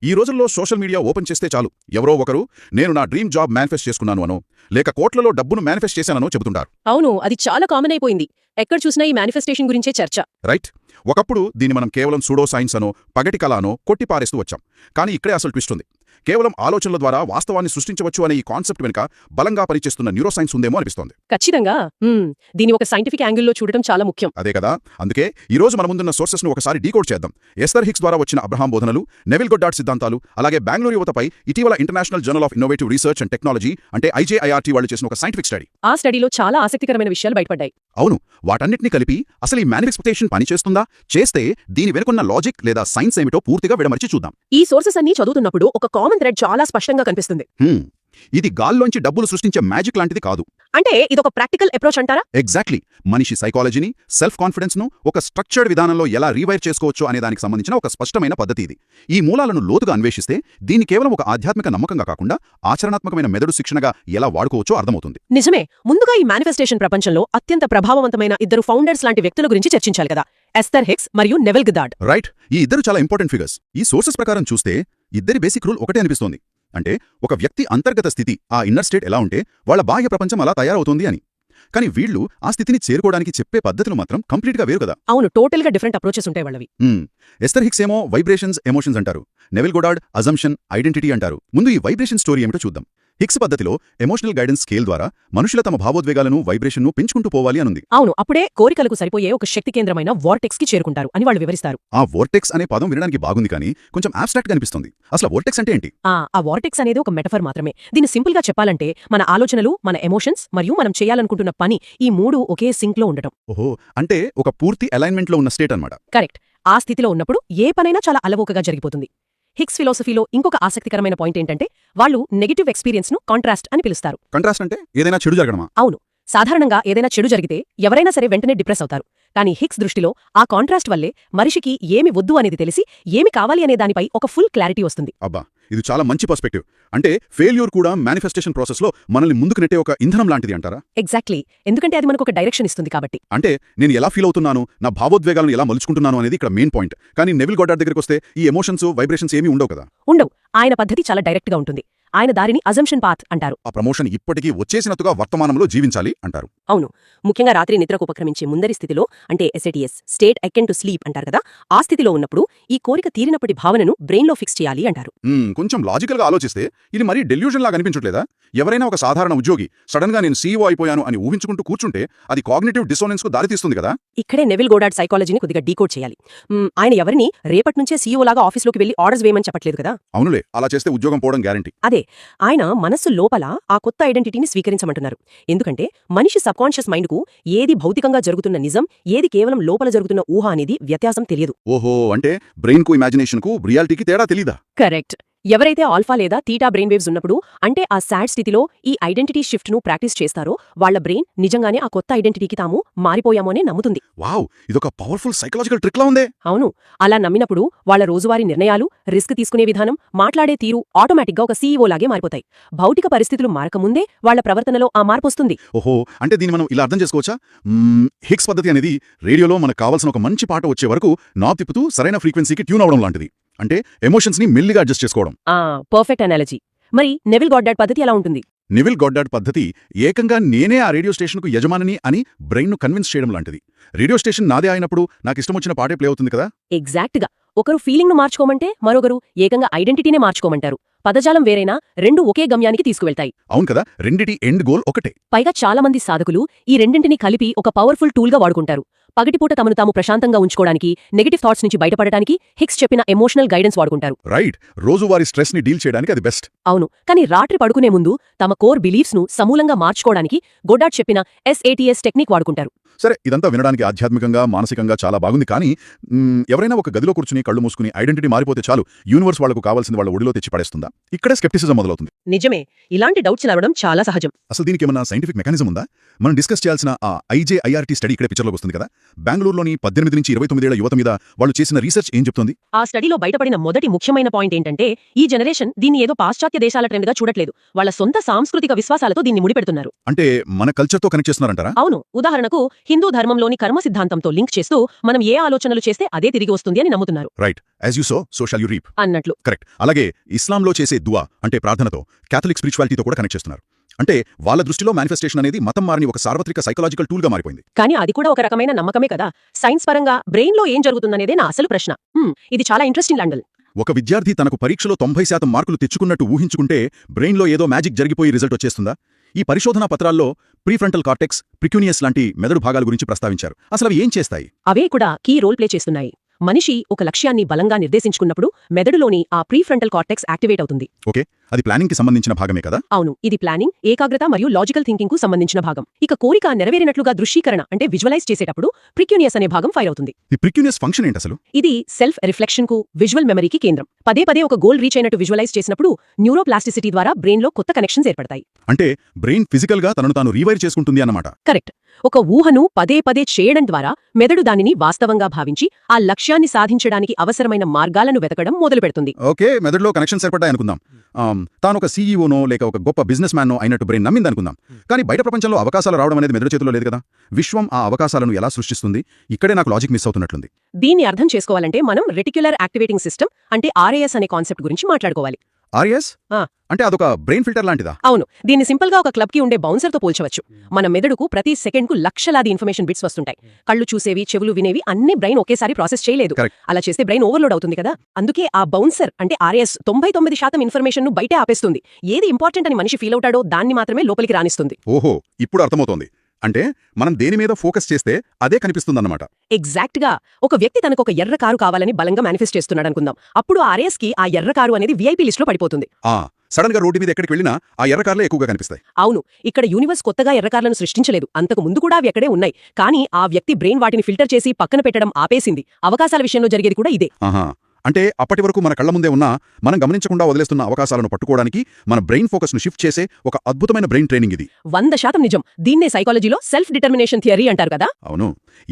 ఈ రోజుల్లో social media open చేస్తే చాలు ఎవరో ఒకరు నేను నా డ్రీమ్ జాబ్ మేనిఫెస్ట్ చేసుకున్నాను అనో లేక కోట్లలో డబ్బును మేనిఫెస్ట్ చేశాననో చెబుతుంటారు. అవును, అది చాలా కామన్ అయిపోయింది. ఎక్కడ చూసినా ఈ మేనిఫెస్టేషన్ గురించే చర్చ. రైట్. ఒకప్పుడు దీన్ని మనం కేవలం సూడో సైన్స్ అనో పగటి కళ అనో కొట్టిపారేస్తూ వచ్చాం. కానీ ఇక్కడే అసలు ట్విస్ట్ ఉంది. కేవలం ఆలోచనల ద్వారా వాస్తవాన్ని సృష్టించవచ్చు అనే ఈ కాన్సెప్ట్ వెనుక బలంగా పనిచేస్తున్న న్యూరోసైన్స్ ఉందేమో అనిపిస్తోంది. ఖచ్చితంగా. దీని ఒక సైంటిఫిక్ యాంగిల్లో చూడటం చాలా ముఖ్యం. అదే కదా. అందుకే ఈ రోజు మన ముందున్న సోర్సెస్ ను ఒకసారి డీకోడ్ చేద్దాం. ఎస్తర్ హిక్స్ ద్వారా వచ్చిన అబ్రహాం బోధనలు, నెవిల్ గొడ్డార్డ్ సిద్ధాంతాలు, అలాగే బెంగళూరు యువతపై ఇటీవల international journal of innovative research and technology అంటే IJIRT వాళ్ళు చేసిన ఒక సైంటిఫిక్ స్టడీ. ఆ స్టడీలో చాలా ఆసక్తికరమైన విషయాలు బయటపడ్డాయి. అవును, వాటన్నిటిని కలిపి అసలు ఈ మేనిఫెస్టేషన్ పనిచేస్తుందా, చేస్తే దీని వెనుకున్న లాజిక్ లేదా సైన్స్ ఏమిటో పూర్తిగా విడమర్చి చూద్దాం. ఈ సోర్సెస్ అన్ని చదువుతున్నప్పుడు ఒక కామన్ థ్రెడ్ చాలా స్పష్టంగా కనిపిస్తుంది. ఇది గాల్లోంచి డబ్బులు సృష్టించే మ్యాజిక్ లాంటిది కాదు. అంటే ఇదొక ప్రాక్టికల్ అప్రోచ్ అంటారా? ఎగ్జాక్ట్లీ. మనిషి సైకాలజీని, సెల్ఫ్ కాన్ఫిడెన్స్ ను ఒక స్ట్రక్చర్డ్ విధానంలో ఎలా రీవైర్ చేసుకోవచ్చు అనే దానికి సంబంధించిన ఒక స్పష్టమైన పద్ధతి ఇది. ఈ మూలాలను లోతుగా అన్వేషిస్తే దీన్ని కేవలం ఒక ఆధ్యాత్మిక నమ్మకంగా కాకుండా ఆచరణాత్మకమైన మెదడు శిక్షణగా ఎలా వాడుకోవచ్చో అర్థమవుతుంది. నిజమే. ముందుగా ఈ మేనిఫెస్టేషన్ ప్రపంచంలో అత్యంత ప్రభావవంతమైన ఇద్దరు ఫౌండర్స్ లాంటి వ్యక్తుల గురించి చర్చించాలి కదా, ఎస్తర్ హిక్స్ మరియు నెవిల్ గొడ్డార్డ్. రైట్. ఈ ఇద్దరు చాలా ఇంపార్టెంట్ ఫిగర్స్. ఈ సోర్సెస్ ప్రకారం చూస్తే ఇద్దరి బేసిక్ రూల్ ఒకటే అనిపిస్తోంది. అంటే ఒక వ్యక్తి అంతర్గత స్థితి, ఆ ఇన్నర్ స్టేట్ ఎలా ఉంటే వాళ్ళ బాహ్య ప్రపంచం అలా తయారవుతుంది అని. కానీ వీళ్ళు ఆ స్థితిని చేరుకోవడానికి చెప్పే పద్ధతులు మాత్రం కంప్లీట్గా వేరు కదా. అవును, టోటల్గా డిఫరెంట్ అప్రోచెస్ ఉంటాయి వాళ్ళవి. ఎస్తర్ హిక్స్ ఏమో వైబ్రేషన్స్, ఎమోషన్స్ అంటారు. నెవిల్ గొడ్డార్డ్ అజంప్షన్, ఐడెంటిటీ అంటారు. ముందు ఈ వైబ్రేషన్ స్టోరీ ఏమిటో చూద్దాం. హిక్స్ పద్ధతిలో ఎమోషనల్ గైడెన్స్ స్కేల్ ద్వారా మనుషుల తమ భావోద్వేగాలను, వైబ్రేషన్ను పెంచుకుంటూ పోవాలి అనుంది. అవును, అప్పుడే కోరికలకు సరిపోయే ఒక శక్తి కేంద్రమైన వార్టెక్స్ కి చేరుకుంటారు అని వాళ్ళు వివరిస్తారు. ఆ వార్టెక్స్ అనే పదం వినడానికి బాగుంది, కానీ కొంచెం ఆబ్స్ట్రాక్ట్ గా అనిపిస్తుంది. అసలు వార్టెక్స్ అంటే ఏంటి? ఆ వార్టెక్స్ అనేది ఒక మెటఫర్ మాత్రమే. దీన్ని సింపుల్ గా చెప్పాలంటే మన ఆలోచనలు, మన ఎమోషన్స్ మరియు మనం చేయాలనుకుంటున్న పని, ఈ మూడు ఒకే సింక్ లో ఉండటం. ఓహో, అంటే ఒక పూర్తి అలైన్మెంట్ లో ఉన్న స్టేట్ అన్నమాట. కరెక్ట్. ఆ స్థితిలో ఉన్నప్పుడు ఏ పనైనా చాలా అలవోకగా జరిగిపోతుంది. హిక్స్ ఫిలాసఫీలో ఇంకొక ఆసక్తికరమైన పాయింట్ ఏంటంటే వాళ్ళు నెగటివ్ ఎక్స్పీరియన్స్ ను కాంట్రాస్ట్ అని పిలుస్తారు. కాంట్రాస్ట్ అంటే ఏదైనా చెడు జరగడమా? అవును. సాధారణంగా ఏదైనా చెడు జరిగితే ఎవరైనా సరే వెంటనే డిప్రెస్ అవుతారు. కానీ హిక్స్ దృష్టిలో ఆ కాంట్రాస్ట్ వల్లే మనిషికి ఏమి వద్దు అనేది తెలిసి ఏమి కావాలి అనే దానిపై ఒక ఫుల్ క్లారిటీ వస్తుంది. అబ్బా, ఇది చాలా మంచి పర్స్పెక్టివ్. అంటే ఫెయిల్యూర్ కూడా మేనిఫెస్టేషన్ ప్రాసెస్ లో మనల్ని ముందుకు నెట్టే ఒక ఇంధనం లాంటిది అంటారా? ఎగ్జాక్ట్లీ. ఎందుకంటే అది మనకు ఒక డైరెక్షన్ ఇస్తుంది కాబట్టి. అంటే నేను ఎలా ఫీల్ అవుతున్నాను, నా భావోద్వేగాలను ఎలా మలుచుకుంటున్నాను అనేది ఇక్కడ మెయిన్ పాయింట్. కానీ నెవిల్ గొడ్డార్డ్ దగ్గరికి వస్తే ఈ ఎమోషన్స్, వైబ్రేషన్స్ ఏమీ ఉండవు కదా. ఉండవు. ఆయన పద్ధతి చాలా డైరెక్ట్ గా ఉంటుంది. ఆయన దారిని అజంప్షన్ పాత్ అంటారు. ఆ ప్రమోషన్ ఇప్పటికీ వచ్చేసినట్టుగా వర్తమానంలో జీవించాలి అంటారు. అవును, ముఖ్యంగా రాత్రి నిద్రకు ఉపక్రమించే ముందరి స్థితిలో, అంటే SATS స్టేట్ అకెన్ టు స్లీప్ అంటారు కదా, ఆ స్థితిలో ఉన్నప్పుడు ఈ కోరిక తీరినప్పటి భావనను బ్రెయిన్ లో ఫిక్స్ చేయాలి అంటారు. కొంచెం లాజికల్ గా ఆలోచిస్తే ఇది మరీ డెల్యూజన్ లాగా అనిపించట్లేదా? ఎవరైనా ఒక సాధారణ ఉద్యోగి సడన్ గా నేను CEO అయిపోయాను అని ఊహించుకుంటూ కూర్చుంటే అది కాగ్నిటివ్ డిసోనెన్స్ కు దారితీస్తుంది కదా. ఇక్కడే నెవిల్ గొడ్డార్డ్ సైకాలజీని కొద్దిగా డీకోడ్ చేయాలి. ఆయన ఎవరిని రేపటి నుంచే CEO లాగా ఆఫీస్లోకి వెళ్లి ఆర్డర్స్ వేయమని చెప్పట్లేదు కదా. అవునులే, అలా చేస్తే ఉద్యోగం పోవడం గ్యారంటీ. అదే, ఆయన మనస్సు లోపల ఆ కొత్త ఐడెంటిటీని స్వీకరించమంటున్నారు. ఎందుకంటే మనిషి సబ్కాన్షియస్ మైండ్ కు ఏది భౌతికంగా జరుగుతున్న నిజం, ఏది కేవలం లోపల జరుగుతున్న ఊహ అనేది వ్యత్యాసం తెలియదు. ఓహో, అంటే బ్రెయిన్ కు, ఇమాజినేషన్ కు, రియాలిటీకి తేడా తెలీదా? కరెక్ట్. ఎవరైతే ఆల్ఫా లేదా తీటా బ్రెయిన్ వేవ్స్ ఉన్నప్పుడు, అంటే ఆ సాడ్ స్థితిలో ఈ ఐడెంటిటీ షిఫ్ట్ ను ప్రాక్టీస్ చేస్తారో వాళ్ల బ్రెయిన్ నిజంగానే ఆ కొత్త ఐడెంటిటీకి తాము మారిపోయామో అని నమ్ముతుంది. వావ్, ఇదొక పవర్ఫుల్ సైకలాజికల్ ట్రిక్ లా ఉందే. అవును, అలా నమ్మినప్పుడు వాళ్ల రోజువారీ నిర్ణయాలు, రిస్క్ తీసుకునే విధానం, మాట్లాడే తీరు ఆటోమేటిక్గా ఒక CEO లాగే మారిపోతాయి. భౌతిక పరిస్థితులు మారకముందే వాళ్ల ప్రవర్తనలో ఆ మార్పు వస్తుంది. ఓహో, అంటే దీన్ని మనం ఇలా అర్థం చేసుకోవచ్చా? హిక్స్ పద్ధతి అనేది రేడియోలో మనకు కావాల్సిన ఒక మంచి పాట వచ్చే వరకు నాబ్ తిప్పుతూ సరైన ఫ్రీక్వెన్సీకి ట్యూన్ అవడం లాంటిది. అంటే ఎమోషన్స్ ని మెల్లిగా అడ్జస్ట్ చేసుకోవడం. Perfect analogy. మరి నెవిల్ గొడ్డార్డ్ పద్ధతి ఎలా ఉంటుంది? నెవిల్ గొడ్డార్డ్ పద్ధతి ఏకంగా నేనే ఆ రేడియో స్టేషన్కు యజమానిని అని బ్రెయిన్ను కన్విన్స్ చేయడం లాంటిది. రేడియో స్టేషన్ నాదే అయినప్పుడు నాకు ఇష్టమొచ్చిన పాటే ప్లే అవుతుంది కదా. ఎగ్జాక్ట్గా. ఒకరు ఫీలింగ్ను మార్చుకోమంటే మరొకరు ఏకంగా ఐడెంటిటీనే మార్చుకోమంటారు. పదజాలం వేరైనా రెండూ ఒకే గమ్యానికి తీసుకువెళ్తాయి. అవును కదా, రెండిటి ఎండ్ గోల్ ఒకటే. పైగా చాలా మంది సాధకులు ఈ రెండింటిని కలిపి ఒక పవర్ఫుల్ టూల్గా వాడుకుంటారు. పగటిపూట తమను తాము ప్రశాంతంగా ఉంచుకోవడానికి, నెగటివ్ థాట్స్ నుంచి బయటపడటానికి హిక్స్ చెప్పిన ఎమోషనల్ గైడెన్స్ వాడుకుంటారు. రైట్, రోజువారీ స్ట్రెస్ ని డీల్ చేయడానికి అది బెస్ట్. అవును, కానీ రాత్రి పడుకునే ముందు తమ కోర్ బిలీఫ్స్ ను సమూలంగా మార్చుకోవడానికి గొడ్డార్డ్ చెప్పిన SATS టెక్నిక్ వాడుకుంటారు. సరే, ఇదంతా వినడానికి ఆధ్యాత్మికంగా, మానసికంగా చాలా బాగుంది. కానీ ఎవరైనా ఒక గదిలో కూర్చుని కళ్ళు మూసుకుని ఐడెంటిటీ మారిపోతే చాలు, యూనివర్స్ వాళ్లకు కావాల్సింది వాళ్ళ ఒడిలో తెచ్చి పడేస్తుందా? ఇక్కడే స్కెప్టిసిజం మొదలవుతుంది. నిజమే, ఇలాంటి డౌట్స్ రావడం చాలా సహజం. అసలు దీనికి ఏమన్నా సైంటిఫిక్ మెకానిజం ఉందా? మనం డిస్కస్ చేయాల్సిన ఆ IJIRT స్టడీ ఇక్కడే పిక్చర్లోకి వస్తుంది కదా. బెంగళూరులోని 18 నుంచి 29 ఏళ్ల యువత మీద వాళ్ళు చేసిన రీసెర్చ్ ఏం చెప్తోంది? ఆ స్టడీలో బయటపడిన మొదటి ముఖ్యమైన పాయింట్ ఏంటంటే ఈ జనరేషన్ దీన్ని ఏదో పాశ్చాత్య దేశాల ట్రెండ్గా చూడట్లేదు, వాళ్ళ సొంత సాంస్కృతిక విశ్వాసాలతో దీన్ని ముడిపెడుతున్నారు. అంటే మన కల్చర్తో కనెక్ట్ చేస్తున్నారంటారా? అవును, ఉదాహరణకు హిందూ ధర్మంలోని కర్మ సిద్ధాంతంతో లింక్ చేస్తూ మనం ఏ ఆలోచనలు చేస్తే అదే తిరిగి వస్తుంది అని నమ్ముతున్నారు. Right, as you so shawl you reap అన్నట్లు. కరెక్ట్. అలాగే ఇస్లాంలో చేసే దువా అంటే ప్రార్థనతో క్యాథలిక్ స్పిరిచువాలిటీతో కూడా కనెక్ట్ చేస్తున్నారు. అంటే వాళ్ళ దృష్టిలో మేనిఫెస్టేషన్ అనేది మతం మారిని ఒక సార్వత్రిక సైకలాజికల్ టూల్గా మారిపోయింది. కానీ అది కూడా ఒక రకమైన నమ్మకమే కదా. సైన్స్ పరంగా బ్రెయిన్లో ఏం జరుగుతుందనేదే నా అసలు ప్రశ్న. ఇది చాలా ఇంట్రెస్టింగ్ యాంగిల్. ఒక విద్యార్థి తనకు పరీక్షలో 90% మార్కులు తెచ్చుకున్నట్టు ఊహించుకుంటే బ్రెయిన్లో ఏదో మ్యాజిక్ జరిగిపోయి రిజల్ట్ వచ్చేస్తుందా? ఈ పరిశోధనా పత్రాల్లో ప్రీఫ్రంటల్ కార్టెక్స్, ప్రిక్యూనియస్ లాంటి మెదడు భాగాల గురించి ప్రస్తావించారు. అసలు అవి ఏం చేస్తాయి? అవే కూడా కీ రోల్ ప్లే చేస్తున్నాయి. మనిషి ఒక లక్ష్యాన్ని బలంగా నిర్దేశించుకున్నప్పుడు మెదడులోని ఆ ప్రీఫ్రంటల్ కార్టెక్స్ యాక్టివేట్ అవుతుంది. ఓకే, అది ప్లానింగ్కి సంబంధించిన భాగమే కదా? అవును, ఇది ప్లానింగ్, ఏకాగ్రత మరియు లాజికల్ థింకింగ్ కు సంబంధించిన భాగం. ఇక కోరిక నెరవేరినట్లుగా దృశ్యీకరణ అంటే విజువలైజ్ చేసేటప్పుడు ప్రిక్యూనియస్ అనే భాగం ఫైర్ అవుతుంది. ఈ ప్రిక్యూనియస్ ఫంక్షన్ ఏంటి అసలు? ఇది సెల్ఫ్ రిఫ్లెక్షన్ కు, విజువల్ మెమరీకి కేంద్రం. పదే పదే ఒక గోల్ రీచ్ అయినట్టు విజువలైజ్ చేసినప్పుడు న్యూరోప్లాస్టిసిటీ ద్వారా బ్రెయిన్లో కొత్త కనెక్షన్స్ ఏర్పడతాయి. అంటే బ్రెయిన్ ఫిజికల్ గా తనను తాను రీవైర్ చేసుకుంటుంది అన్నమాట. కరెక్ట్. ఒక ఊహను పదే పదే చేయడం ద్వారా మెదడు దానిని వాస్తవంగా భావించి ఆ లక్ష్యాన్ని సాధించడానికి అవసరమైన మార్గాలను వెతకడం మొదలుపెడుతుంది. ఓకే, మెదడులో కనెక్షన్స్ ఏర్పడ్డాయనుకుందాం. తాను ఒక సీఈఓనో లేక ఒక గొప్ప బిజినెస్ మ్యాన్నో అయినట్టు బ్రెయిన్ నమ్మిందనుకుందాం. కానీ బయట ప్రపంచంలో అవకాశాలు రావడం అనేది మెదడు చేతిలో లేదు కదా. విశ్వం ఆ అవకాశాలను ఎలా సృష్టిస్తుంది? ఇక్కడే నాకు లాజిక్ మిస్ అవుతున్నట్లుంది. దీన్ని అర్థం చేసుకోవాలంటే మనం రెటిక్యులర్ యాక్టివేటింగ్ సిస్టమ్ అంటే ఆర్ఏఎస్ అనే కాన్సెప్ట్ గురించి మాట్లాడుకోవాలి. ఆర్ఎస్ అంటే అదొక బ్రెయిన్ ఫిల్టర్ లాంటిదా? అవును, దీన్ని సింపుల్ గా ఒక క్లబ్ కి ఉండే బౌన్సర్ తో పోల్చవచ్చు. మన మెదడుకు ప్రతి సెకండ్ కు లక్షలాది ఇన్ఫర్మేషన్ బిట్స్ వస్తుంటాయి. కళ్ళు చూసేవి, చెవులు వినేవి అన్ని బ్రెయిన్ ఒకేసారి ప్రాసెస్ చేయలేదు. అలా చేస్తే బ్రెయిన్ ఓవర్లోడ్ అవుతుంది కదా. అందుకే ఆ బౌన్సర్ అంటే ఆర్ఎస్ 99% ఇన్ఫర్మేషన్ ను బయటే ఆపేస్తుంది. ఏది ఇంపార్టెంట్ అని మనిషి ఫీల్ అవుతాడో దాన్ని మాత్రమే లోపలికి రానిస్తుంది. ఓహో, ఇప్పుడు అర్థమవుతోంది. అంటే మనం దేని మీద ఫోకస్ చేస్తే అదే కనిపిస్తుందన్నమాట. ఎగ్జాక్ట్ గా. ఒక వ్యక్తి తనకు ఒక ఎర్ర కారు కావాలని బలంగా మేనిఫెస్ట్ చేస్తున్నాడు అనుకుందాం. అప్పుడు ఆర్ఎస్ కి ఆ ఎర్ర కారు అనేది వీఐపీ లిస్ట్ లో పడిపోతుంది. సడన్ గా రోడ్డు మీద ఎక్కడికి వెళ్ళినా ఆ ఎర్ర కార్లే ఎక్కువగా కనిపిస్తాయి. అవును, ఇక్కడ యూనివర్స్ కొత్తగా ఎర్ర కార్లను సృష్టించలేదు. అంతకు ముందు కూడా అవి ఎక్కడే ఉన్నాయి. కానీ ఆ వ్యక్తి బ్రెయిన్ వాటిని ఫిల్టర్ చేసి పక్కన పెట్టడం ఆపేసింది. అవకాశాల విషయంలో జరిగేది కూడా ఇదే. అంటే అప్పటి వరకు మన కళ్ల ముందే ఉన్నా మనం గమనించకుండా వదిలేస్తున్న అవకాశాలను పట్టుకోవడానికి మన బ్రెయిన్ ఫోకస్ ను షిఫ్ట్ చేసే ఒక అద్భుతమైన బ్రెయిన్ ట్రైనింగ్ ఇది. 100% నిజం. దీన్నే సైకాలజీలో సెల్ఫ్ డిటర్మినేషన్ థియరీ అంటారు కదా. అవును,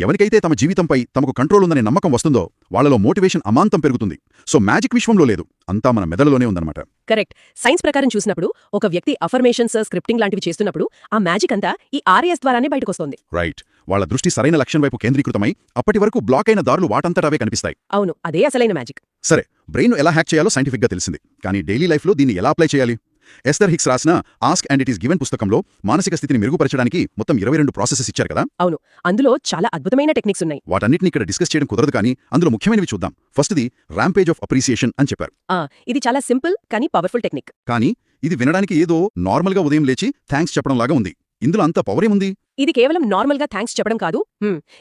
ఎవరికైతే తమ జీవితంపై తమకు కంట్రోల్ ఉందనే నమ్మకం వస్తుందో వాళ్ళలో మోటివేషన్ అమాంతం పెరుగుతుంది. సో మ్యాజిక్ విశ్వంలో లేదు, అంతా మన మెదడులోనే ఉందన్నమాట. కరెక్ట్. సైన్స్ ప్రకారం చూసినప్పుడు ఒక వ్యక్తి అఫర్మేషన్స్, స్క్రిప్టింగ్ లాంటివి చేస్తున్నప్పుడు ఆ మ్యాజిక్ అంతా ఈ ఆర్ఎస్ ద్వారానే బయటకొస్తుంది. రైట్, వాళ్ళ దృష్టి సరైన లక్ష్యం వైపు కేంద్రీకృతమై అప్పటి వరకు బ్లాక్ అయిన దారులు వాటంతట అవే కనిపిస్తాయి. అవును, అదే అసలైన మ్యాజిక్. సరే, బ్రెయిన్ ఎలా హ్యాక్ చేయాలో సైంటిఫిక్ గా తెలిసింది. కానీ డైలీ లైఫ్ లో దీన్ని ఎలా అప్లై చేయాలి? ఎస్థర్ హిక్స్ రాసిన ask and it is given పుస్తకంలో మానసిక స్థితిని మెరుగుపరచడానికి మొత్తం 22 ప్రాసెసెస్ ఇచ్చారు కదా. అవును, అందులో చాలా అద్భుతమైన టెక్నిక్స్ ఉన్నాయి. వాటన్నిటిని ఇక్కడ డిస్కస్ చేయడం కుదరదు, కానీ అందులో ముఖ్యమైనవి చూద్దాం. ఫస్ట్ది ర్యాంపేజ్ ఆఫ్ అప్రిసియేషన్ అని చెప్పారు. ఇది చాలా సింపుల్ కానీ పవర్ఫుల్ టెక్నిక్. కానీ ఇది వినడానికి ఏదో నార్మల్ గా ఉదయం లేచి థ్యాంక్స్ చెప్పడం లాగా ఉంది. ఇందులో అంత పవరేముంది? ఇది కేవలం నార్మల్ గా థ్యాంక్స్ చెప్పడం కాదు.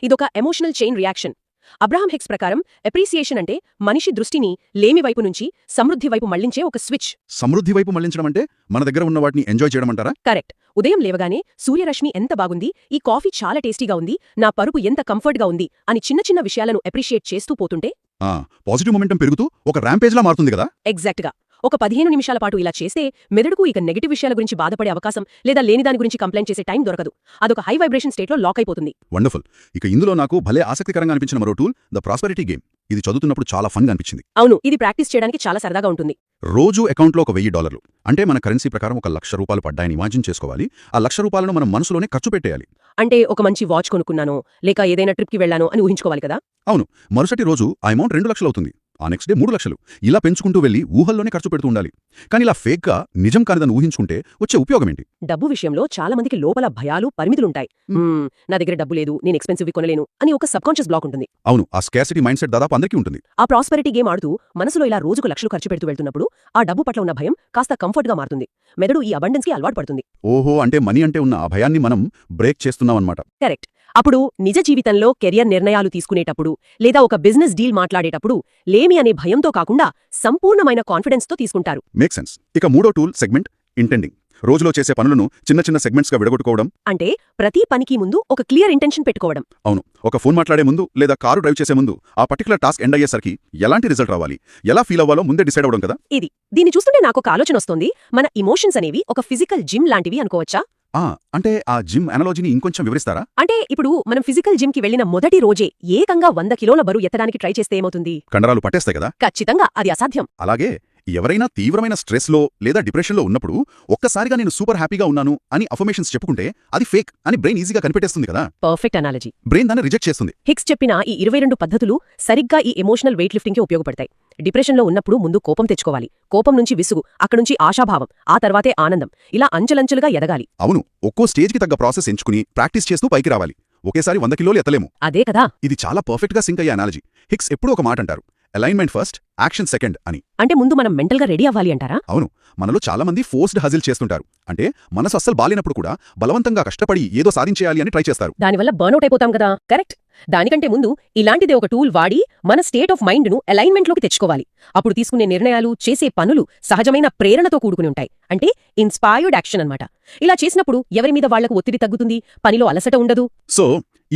ఇదొక emotional chain reaction. Abraham Hicks ప్రకారం అప్రిసియేషన్ అంటే మనిషి దృష్టిని లేమి వైపు నుంచి సమృద్ధి వైపు మళ్లించే ఒక స్విచ్. సమృద్ధి వైపు మళ్లించడం అంటే మన దగ్గర ఉన్న వాటిని ఎంజాయ్ చేయడం అంటారా? కరెక్ట్. ఉదయం లేవగానే సూర్యరశ్మి ఎంత బాగుంది, ఈ కాఫీ చాలా టేస్టీగా ఉంది, నా పరుపు ఎంత కంఫర్ట్గా ఉంది అని చిన్న చిన్న విషయాలను అప్రిషియేట్ చేస్తూ పోతుంటే పాజిటివ్ మొమెంటం పెరుగుతూ ఒక ర్యాంపేజ్లా మారుతుంది కదా. ఎగ్జాక్ట్ గా. ఒక 15 నిమిషాల పాటు ఇలా చేస్తే మెదడుకు ఇక నెగటివ్ విషయాల గురించి బాధపడే అవకాశం లేదా లేని దాని గురించి కంప్లైంట్ చేసే టైం దొరకదు. అదొక హై వైబ్రేషన్ స్టేట్లో లాక్ అయిపోతుంది. వండర్ఫుల్. ఇక ఇందులో నాకు భలే ఆసక్తికరంగా అనిపించిన మరో టూల్ ద ప్రాస్పెరిటీ గేమ్. ఇది చదువుతున్నప్పుడు చాలా ఫన్గా అనిపించింది. అవును, ఇది ప్రాక్టీస్ చేయడానికి చాలా సరదాగా ఉంటుంది. రోజు అకౌంట్లో ఒక $1000 అంటే మన కరెన్సీ ప్రకారం ₹1,00,000 పడ్డాయని ఇమాజిన్ చేసుకోవాలి. ఆ ₹1,00,000 మనం మనసులోనే ఖర్చు పెట్టేయాలి. అంటే ఒక మంచి వాచ్ కొనుక్కున్నానో లేక ఏదైనా ట్రిప్కి వెళ్లానో అని ఊహించుకోవాలి కదా. అవును, మరుసటి రోజు ఆ అమౌంట్ 2 లక్షలు అవుతుంది. ఆ నెక్స్ట్ డే 3 లక్షలు. ఇలా పెంచుకుంటూ వెళ్లి ఊహల్లోనే ఖర్చు పెడుతూ ఉండాలి. కానీ ఇలా ఫేక్గా నిజం కానిదని ఊహించుకుంటే వచ్చే ఉపయోగమేంటి? డబ్బు విషయంలో చాలా మందికి లోపల భయాలు, పరిమితులుంటాయి. నా దగ్గర డబ్బు లేదు, నేను ఎక్స్పెన్సివ్వి కొనలేను అని ఒక సబ్కాన్షియస్ బ్లాక్ ఉంటుంది. అవును, ఆ స్కార్సిటీ మైండ్ సెట్ దాదాపు అందరికీ ఉంటుంది. ఆ ప్రాస్పెరిటీ గేమ్ ఆడుతూ మనసులో ఇలా రోజుకు లక్షలు ఖర్చు పెడుతూ వెళ్తున్నప్పుడు ఆ డబ్బు పట్ల ఉన్న భయం కాస్త కంఫర్ట్గా మారుతుంది. మెదడు ఈ అబండెన్స్కి అలవాటు పడుతుంది. ఓహో, అంటే మనీ అంటే ఉన్న ఆ భయాన్ని మనం బ్రేక్ చేస్తున్నామన్నమాట. కరెక్ట్. అప్పుడు నిజ జీవితంలో కెరియర్ నిర్ణయాలు తీసుకునేటప్పుడు లేదా ఒక బిజినెస్ డీల్ మాట్లాడేటప్పుడు లేమి అనే భయంతో కాకుండా సంపూర్ణమైన కాన్ఫిడెన్స్తో తీసుకుంటారు. Make sense. ఇక మూడో టూల్ సెగ్మెంట్ ఇంటెండింగ్. రోజులో చేసే పనులను చిన్న చిన్న సెగ్మెంట్స్గా విడగొట్టుకోవడం. అంటే ప్రతి పనికి ముందు ఒక క్లియర్ ఇంటెన్షన్ పెట్టుకోవడం. అవును, ఒక ఫోన్ మాట్లాడే ముందు లేదా కారు డ్రైవ్ చేసే ముందు ఆ పర్టికులర్ టాస్క్ ఎండ్ అయ్యేసరికి ఎలాంటి రిజల్ట్ రావాలి, ఎలా ఫీల్ అవ్వాలో ముందే డిసైడ్ అవ్వడం కదా. దీన్ని చూస్తుంటే నాకొక ఆలోచన వస్తోంది. మన ఇమోషన్స్ అనేవి ఒక ఫిజికల్ జిమ్ లాంటివి అనుకోవచ్చా? అంటే ఆ జిమ్ అనాలజీని ఇంకొంచెం వివరిస్తారా? అంటే ఇప్పుడు మనం ఫిజికల్ జిమ్ కి వెళ్లిన మొదటి రోజే ఏకంగా 100 కిలోల బరువు ఎత్తడానికి ట్రై చేస్తే ఏమవుతుంది? కండరాలు పట్టేస్తాయి కదా. ఖచ్చితంగా అది అసాధ్యం. అలాగే ఎవరైనా తీవ్రమైన స్ట్రెస్లో లేదా డిప్రెషన్లో ఉన్నప్పుడు ఒక్కసారిగా నేను సూపర్ హ్యాపీగా ఉన్నాను అని అఫర్మేషన్స్ చెప్పుకుంటే అది ఫేక్ అని బ్రెయిన్ ఈజీగా కనిపెట్టేస్తుంది కదా. Perfect analogy. బ్రెయిన్ దాన్ని రిజెక్ట్ చేస్తుంది. హిక్స్ చెప్పిన ఈ 22 పద్ధతులు సరిగ్గా ఈ ఎమోషనల్ వెయిట్ లిఫ్టింగ్ కి ఉపయోగపడతాయి. డిప్రెషన్లో ఉన్నప్పుడు ముందు కోపం తెచ్చుకోవాలి, కోపం నుంచి విసుగు, అక్కడుంచి ఆశాభావం, ఆ తర్వాతే ఆనందం, ఇలా అంచెలంచెలుగా ఎదగాలి. అవును, ఒక్కో స్టేజ్కి తగ్గ ప్రాసెస్ ఎంచుకుని ప్రాక్టీస్ చేస్తూ పైకి రావాలి. ఒకేసారి 100 కిలోలు ఎత్తలేము. అదే కదా. ఇది చాలా పర్ఫెక్ట్గా సింక్ అయ్యే అనాలజీ. హిక్స్ ఎప్పుడూ ఒక మాట అంటారు, అలైన్మెంట్ ఫస్ట్, యాక్షన్ సెకండ్ అని. అంటే ముందు మనం మెంటల్గా రెడీ అవ్వాలి అంటారా? అవును, మనలో చాలా మంది ఫోర్స్డ్ హజిల్ చేస్తుంటారు. అంటే మనసు అస్సలు బాలేనప్పుడు కూడా బలవంతంగా కష్టపడి ఏదో సాధించేయాలి అని ట్రై చేస్తారు. దానివల్ల బర్న్అవుట్ అయిపోతాం కదా. కరెక్ట్. దానికంటే ముందు ఇలాంటిదే ఒక టూల్ వాడి మన స్టేట్ ఆఫ్ మైండ్ను అలైన్మెంట్లోకి తెచ్చుకోవాలి. అప్పుడు తీసుకునే నిర్ణయాలు, చేసే పనులు సహజమైన ప్రేరణతో కూడుకుని ఉంటాయి. అంటే ఇన్స్పైర్డ్ యాక్షన్ అన్నమాట. ఇలా చేసినప్పుడు ఎవరి మీద వాళ్లకు ఒత్తిడి తగ్గుతుంది, పనిలో అలసట ఉండదు. సో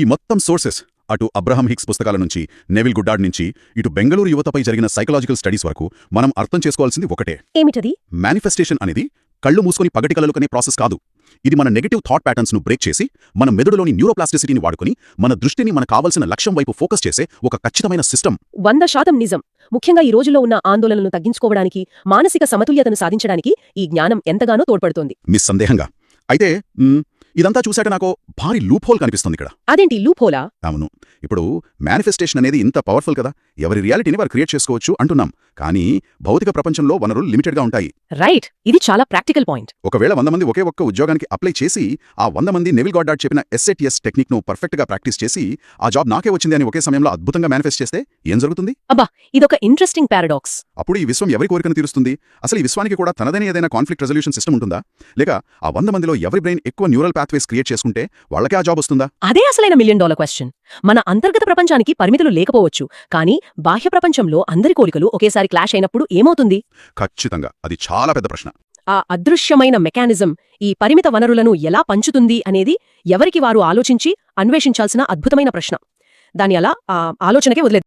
ఈ మొత్తం సోర్సెస్, అటు అబ్రహం హిక్స్ పుస్తకాల నుంచి, నెవిల్ గుడ్డార్డ్ నుంచి, ఇటు బెంగళూరు యువతపై జరిగిన సైకలాజికల్ స్టడీస్ వరకు మనం అర్థం చేసుకోవాల్సింది ఒకటే. ఏమిటది? మేనిఫెస్టేషన్ అనేది కళ్ళు మూసుకొని పగటి కలలు కనే ప్రాసెస్ కాదు. ఇది మన నెగటివ్ థాట్ ప్యాటర్న్స్ ను బ్రేక్ చేసి, మన మెదడులోని న్యూరోప్లాస్టిసిటీని వాడుకుని, మన దృష్టిని మన కావాల్సిన లక్ష్యం వైపు ఫోకస్ చేసే ఒక ఖచ్చితమైన సిస్టమ్. 100% నిజం. ముఖ్యంగా ఈ రోజుల్లో ఉన్న ఆందోళనలను తగ్గించుకోవడానికి, మానసిక సమతుల్యతను సాధించడానికి ఈ జ్ఞానం ఎంతగానో తోడ్పడుతోంది. నిస్సందేహంగా. అయితే ఇదంతా చూశాక నాకు భారీ లూప్ హోల్ కనిపిస్తుంది ఇక్కడ. అదేంటి లూప్ హోలా? అవును, ఇప్పుడు మేనిఫెస్టేషన్ అనేది ఇంత పవర్ఫుల్ కదా, ఎవరి రియాలిటీని వారు క్రియేట్ చేసుకోవచ్చు అంటున్నాం. కానీ భౌతిక ప్రపంచంలో వనరులు లిమిటెడ్గా ఉంటాయి. రైట్. ఇది చాలా ప్రాక్టికల్ పాయింట్. ఒకవేళ 100 మంది ఒకే ఒక్క ఉద్యోగానికి అప్లై చేసి, ఆ 100 మంది నెవిల్ గుడ్డార్డ్ చెప్పిన SATS టెక్నిక్ను పర్ఫెక్ట్గా ప్రాక్టీస్ చేసి, ఆ జాబ్ నాకే వచ్చింది అని ఒకే సమయంలో అద్భుతంగా మేనిఫెస్ట్ చేస్తే ఏం జరుగుతుంది? అబ్బా, ఇదొక ఇంట్రెస్టింగ్ పారాడాక్స్. అప్పుడు ఈ విశ్వం ఎవరి కోరికను తీరుస్తుంది? అసలు ఈ విశ్వానికి కూడా తనదైన ఏదైనా కాన్ఫ్లిక్ట్ రెజల్యూషన్ సిస్టమ్ ఉంటుందా? లేక ఆ 100 మందిలో ఎవరి బ్రెయిన్ ఎక్కువ న్యూరల్ పాత్వేస్ క్రియేట్ చేసుకుంటే వాళ్ళకే ఆ జాబ్ వస్తుందా? అదే అసలైన $1 మిలియన్ క్వశ్చన్. మన అంతర్గత ప్రపంచానికి పరిమితులు లేకపోవచ్చు, కానీ బాహ్య ప్రపంచంలో అందరి కోరికలు ఒకేసారి క్లాష్ అయినప్పుడు ఏమవుతుంది? ఖచ్చితంగా అది చాలా పెద్ద ప్రశ్న. ఆ అదృశ్యమైన మెకానిజం ఈ పరిమిత వనరులను ఎలా పంచుతుంది అనేది ఎవరికి వారు ఆలోచించి అన్వేషించాల్సిన అద్భుతమైన ప్రశ్న. దాని అలా ఆలోచనకే వదిలేదు.